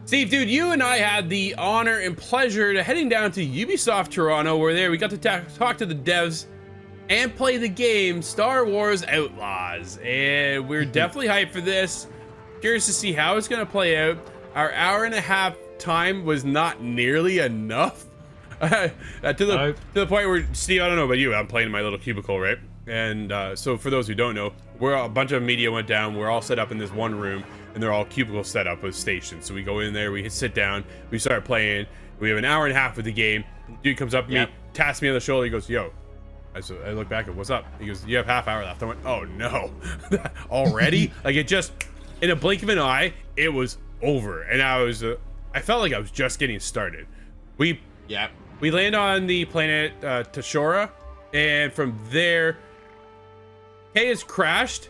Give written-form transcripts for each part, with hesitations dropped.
Steve, dude, you and I had the honor and pleasure to heading down to Ubisoft Toronto. We're there. We got to talk to the devs and play the game Star Wars Outlaws. And we're definitely hyped for this. Curious to see how it's going to play out. Our hour and a half time was not nearly enough. To the point where, Steve, I don't know about you, I'm playing in my little cubicle, right? And so for those who don't know, a bunch of media went down. We're all set up in this one room, and they're all cubicle set up with stations. So we go in there, we sit down, we start playing. We have an hour and a half with the game. Dude comes up to me, taps me on the shoulder. He goes, "Yo." I look back at, "What's up?" He goes, "You have half hour left." I went, "Oh no." Already? Like, it just, in a blink of an eye, it was over. And I felt like I was just getting started. We land on the planet Tashora, and from there, Kay has crashed,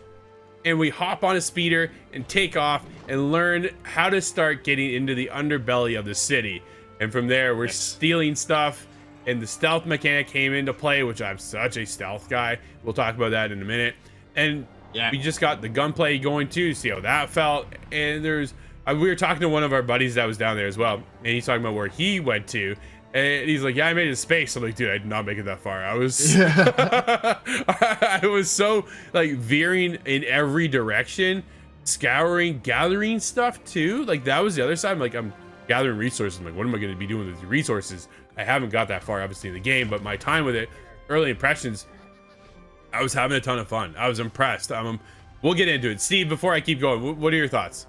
and we hop on a speeder and take off and learn how to start getting into the underbelly of the city. And from there, we're stealing stuff, and the stealth mechanic came into play, which I'm such a stealth guy. We'll talk about that in a minute. And we just got the gunplay going too, see how that felt. And we were talking to one of our buddies that was down there as well, and he's talking about where he went to. And he's like, "Yeah, I made it to space." I'm like, "Dude, I did not make it that far." I was, I was so like veering in every direction, scouring, gathering stuff too. Like, that was the other side. I'm gathering resources. I'm like, what am I going to be doing with these resources? I haven't got that far, obviously, in the game, but my time with it, early impressions, I was having a ton of fun. I was impressed. We'll get into it. Steve, before I keep going, what are your thoughts?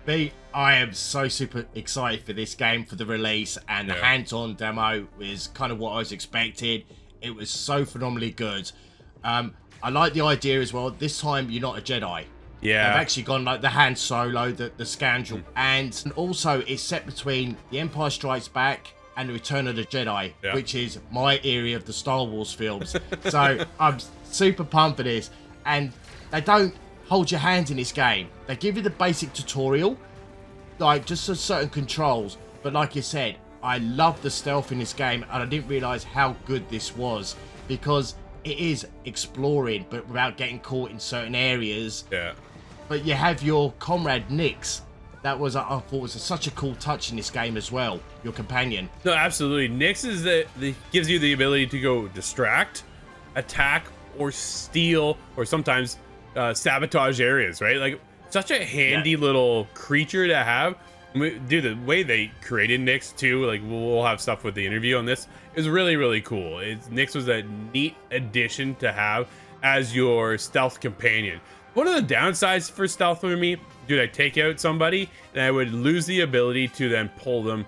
I am so super excited for this game, for the release, and the hands-on demo is kind of what I was expecting. It was so phenomenally good. I like the idea as well. This time you're not a Jedi. Yeah. I've actually gone like the Han Solo, the scoundrel, and also it's set between The Empire Strikes Back and The Return of the Jedi, which is my area of the Star Wars films. So I'm super pumped for this, and they don't hold your hand in this game. They give you the basic tutorial, like just certain controls, but like you said, I love the stealth in this game, and I didn't realize how good this was, because it is exploring but without getting caught in certain areas. But you have your comrade Nix. That was, I thought, was such a cool touch in this game as well, your companion. No, absolutely. Nix is gives you the ability to go distract, attack, or steal, or sometimes sabotage areas, right? Like, such a handy little creature to have. Dude, the way they created Nix too, like, we'll have stuff with the interview on this, is really, really cool. Nix was a neat addition to have as your stealth companion. One of the downsides for stealth for me, dude, I take out somebody and I would lose the ability to then pull them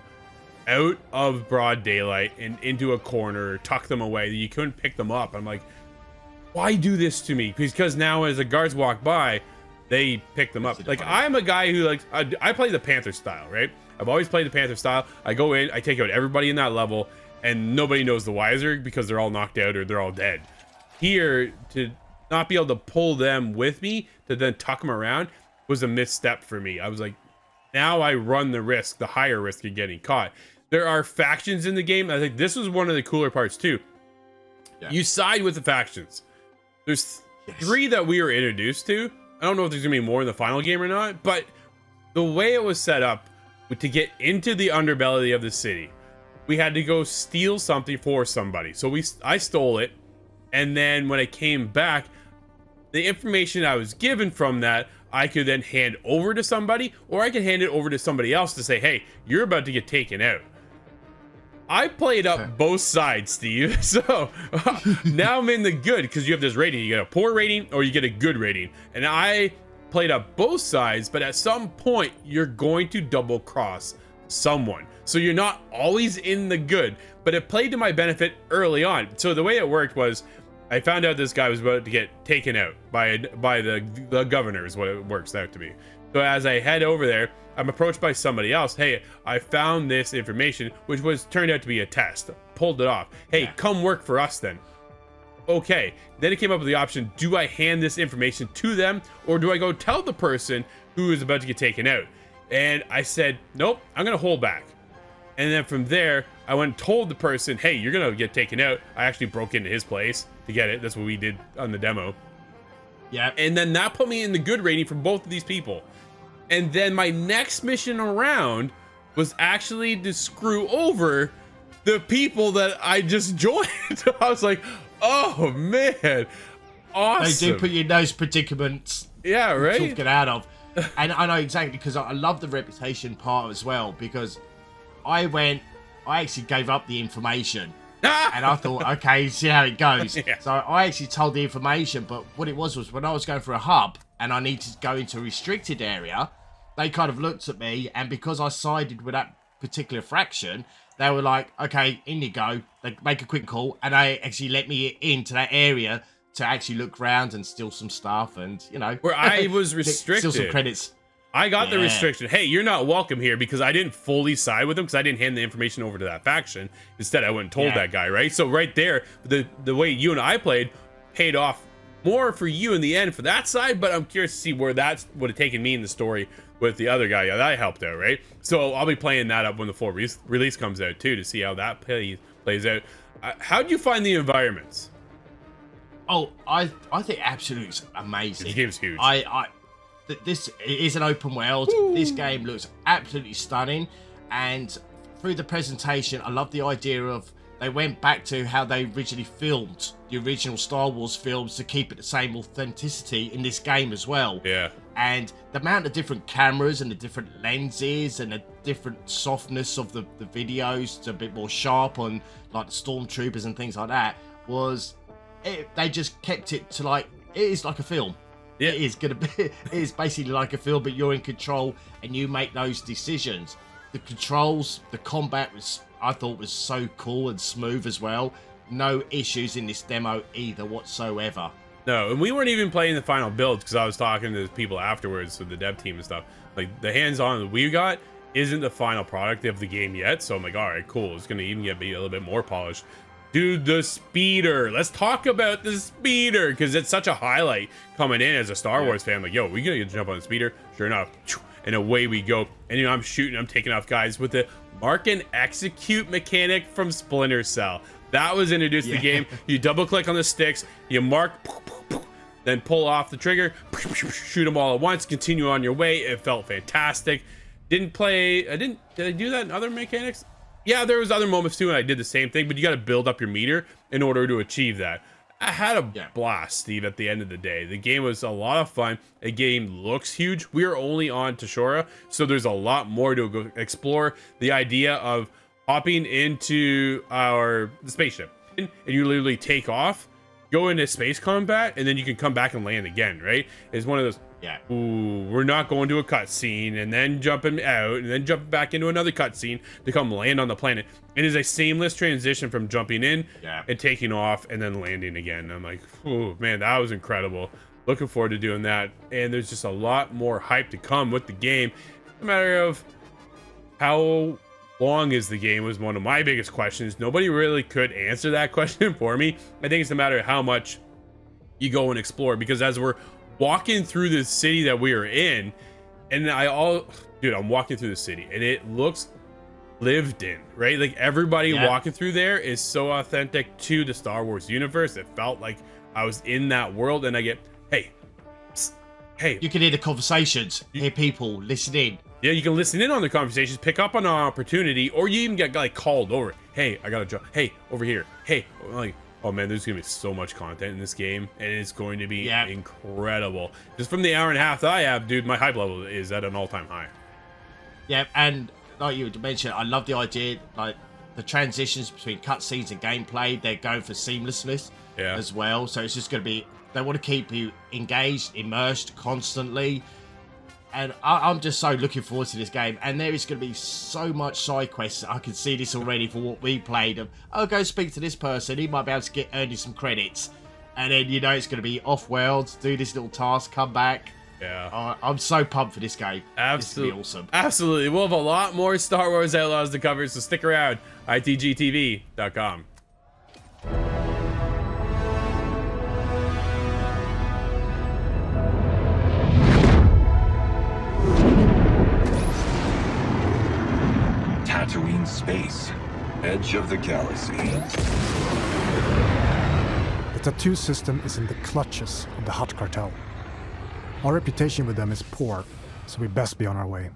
out of broad daylight and into a corner or tuck them away. You couldn't pick them up. I'm like, why do this to me? Because now as the guards walk by, they pick them up. Like, I'm a guy who likes, I play the Panther style, right? I've always played the Panther style. I go in, I take out everybody in that level, and nobody knows the wiser because they're all knocked out or they're all dead. Here, to not be able to pull them with me to then tuck them around was a misstep for me. I was like, now I run the higher risk of getting caught. There are factions in the game. I think this was one of the cooler parts too. You side with the factions. There's 3 that we were introduced to. I don't know if there's gonna be more in the final game or not, but the way it was set up to get into the underbelly of the city, we had to go steal something for somebody. So I stole it, and then when I came back, the information I was given from that, I could then hand over to somebody, or I could hand it over to somebody else to say, "Hey, you're about to get taken out." I played up both sides, Steve. So now I'm in the good, because you have this rating. You get a poor rating or you get a good rating. And I played up both sides, but at some point you're going to double cross someone. So you're not always in the good, but it played to my benefit early on. So the way it worked was, I found out this guy was about to get taken out by the governor, is what it works out to be. So as I head over there, I'm approached by somebody else. "Hey, I found this information," which turned out to be a test. Pulled it off. "Hey, come work for us then." Okay. Then it came up with the option, do I hand this information to them, or do I go tell the person who is about to get taken out? And I said, nope, I'm going to hold back. And then from there, I went and told the person, "Hey, you're going to get taken out." I actually broke into his place to get it. That's what we did on the demo. And then that put me in the good rating for both of these people. And then my next mission around was actually to screw over the people that I just joined. I was like, oh man, awesome. They do put you in those predicaments. Yeah, right? To get out of. And I know exactly, because I love the reputation part as well, because I actually gave up the information. And I thought, okay, see how it goes. Yeah. So I actually told the information, but what it was when I was going for a hub and I needed to go into a restricted area, they kind of looked at me, and because I sided with that particular fraction, they were like, okay, in you go. They make a quick call, and they actually let me into that area to actually look around and steal some stuff, and, you know. Where I was restricted. Steal some credits. I got the restriction. Hey, you're not welcome here, because I didn't fully side with them, because I didn't hand the information over to that faction. Instead, I went and told that guy, right? So right there, the way you and I played paid off more for you in the end for that side, but I'm curious to see where that would have taken me in the story with the other guy. Yeah, that helped out, right? So I'll be playing that up when the full release comes out too, to see how that plays out. How'd you find the environments? Oh, I think absolutely amazing. This game's huge. This is an open world. Ooh. This game looks absolutely stunning, and through the presentation, I love the idea of they went back to how they originally filmed the original Star Wars films to keep it the same authenticity in this game as well. Yeah. And the amount of different cameras and the different lenses and the different softness of the videos to a bit more sharp on like the stormtroopers and things like that they just kept it to like, it is like a film. Yeah. It is basically like a film, but you're in control and you make those decisions. The controls, the combat I thought was so cool and smooth as well. No issues in this demo either whatsoever. No, and we weren't even playing the final build, because I was talking to people afterwards, to the dev team and stuff. Like, the hands-on that we got isn't the final product of the game yet, so I'm like, all right, cool. It's gonna even be a little bit more polished. Dude, the speeder. Let's talk about the speeder, because it's such a highlight coming in as a Star Wars fan. Like, yo, we gonna jump on the speeder? Sure enough, and away we go. And, you know, I'm shooting, I'm taking off guys with the mark and execute mechanic from Splinter Cell. That was introduced to the game. You double click on the sticks, you mark, then pull off the trigger, shoot them all at once, continue on your way. It felt fantastic. Did I do that in other mechanics? Yeah, there was other moments too, and I did the same thing, but you got to build up your meter in order to achieve that. I had a blast, Steve, at the end of the day. The game was a lot of fun. The game looks huge. We are only on Tashora, so there's a lot more to go explore. The idea of hopping into the spaceship, and you literally take off, go into space combat, and then you can come back and land again, right? It's one of those, ooh, we're not going to a cutscene, and then jumping out, and then jumping back into another cutscene to come land on the planet. It is a seamless transition from jumping in and taking off and then landing again. I'm like, oh man, that was incredible. Looking forward to doing that. And there's just a lot more hype to come with the game. It's a matter of how long is the game was one of my biggest questions. Nobody really could answer that question for me. I think it's a matter of how much you go and explore, because as we're walking through the city that we are in, and I'm walking through the city and it looks lived in, right? Like, everybody walking through there is so authentic to the Star Wars universe. It felt like I was in that world, and I get, hey, you can hear the conversations, hear people listening. Yeah, you can listen in on the conversations, pick up on an opportunity, or you even get like called over. Hey, I gotta jump. Hey, over here. Hey, like, oh man, there's gonna be so much content in this game, and it's going to be incredible. Just from the hour and a half that I have, dude, my hype level is at an all-time high. Yeah, and like you mentioned, I love the idea, like the transitions between cutscenes and gameplay. They're going for seamlessness as well. So it's just gonna be, they want to keep you engaged, immersed constantly. And I'm just so looking forward to this game. And there is going to be so much side quests. I can see this already for what we played. Go speak to this person. He might be able to earn you some credits. And then, you know, it's going to be off-world, do this little task, come back. Yeah. I'm so pumped for this game. Absolutely. This is going to be awesome. Absolutely. We'll have a lot more Star Wars Outlaws to cover, so stick around. ITGTV.com. Tatooine space, edge of the galaxy. The tattoo system is in the clutches of the Hutt cartel. Our reputation with them is poor, so we best be on our way.